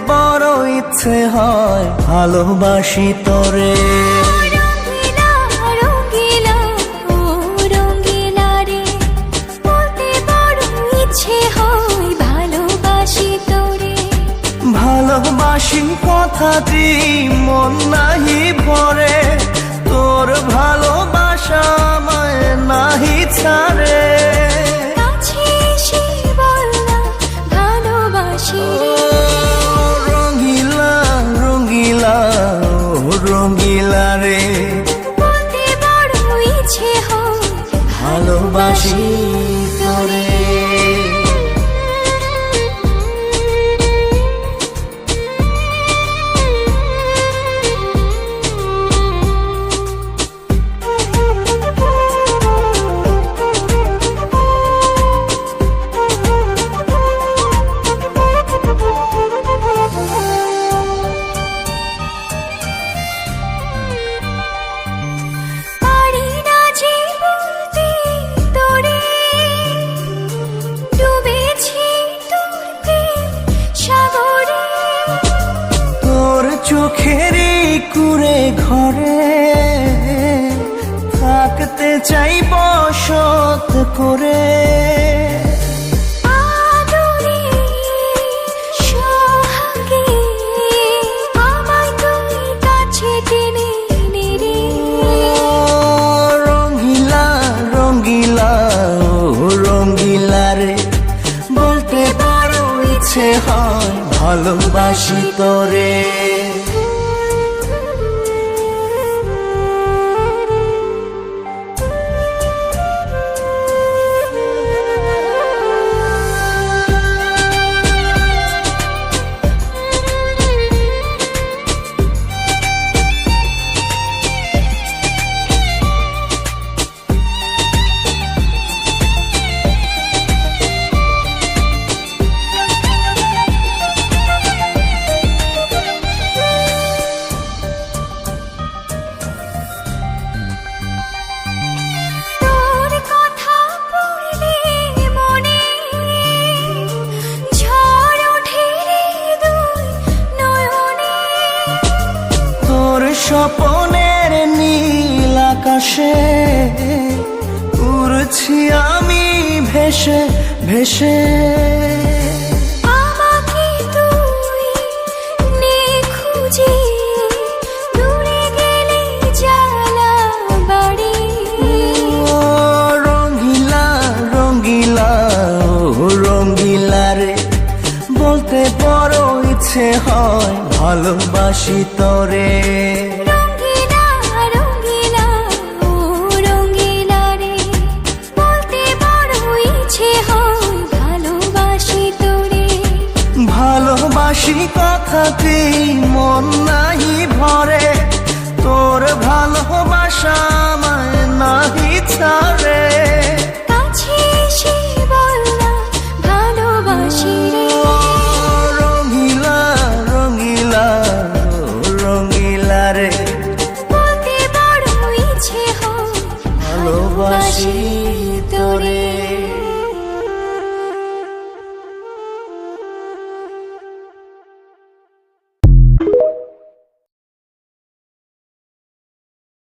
বড় ইচ্ছে হয় ভালোবাসি তোরে। রঙ্গিলা রঙ্গিলা ও রঙ্গিলা রে, বলতে বড় ইচ্ছে হয় ভালোবাসি তোরে। ভালোবাসি কথাটি মন নাহি ভরে, তোর ভালোবাসা আমায় নাহি ছাড়ে। কাছে এসে বল না ভালোবাসি রে। রঙ্গিলা রঙ্গিলা ও রঙ্গিলা রে, বলতে বড় ইচ্ছে হয় ভালোবাসি তোরে। পারি না যে বলতে তোরে, ডুবেছি তোর প্রেম সাগরে। তোর চোখেরই কুঁড়ে ঘরে থাকতে চাই বসত করে। আদরে সোহাগে আমায় তুই কাছে টেনে নে রে। রঙ্গিলা রঙ্গিলা ও রঙ্গিলা রে, বলতে বড় ইচ্ছে হয় ভালোবাসি তোরে। তোর কথা পড়লে মনে ঝড় ওঠে রে দুই নয়নে। তোর স্বপনের নীল আকাশে উড়ছি আমি ভেসে ভেসে। আমাকে তুই নে খুঁজে, দূরে গেলে জ্বালা বাড়ি। ও রঙ্গিলা রঙ্গিলা ও রঙ্গিলা রে, বলতে বড় ইচ্ছে হয় ভালোবাসি তোরে। রঙ্গিলা রঙ্গিলা ও রঙ্গিলা রে, বলতে বড় ইচ্ছে হয় ভালোবাসি তোরে। ভালোবাসি কথাটি মন নাহি ভরে, তোর ভালোবাসা আমায় নাহি ছাড়ে। কাছে এসে বল না ভালোবাসি রে। রঙ্গিলা রঙ্গিলা ও রঙ্গিলা রে, বলতে বড় ইচ্ছে হয় ভালোবাসি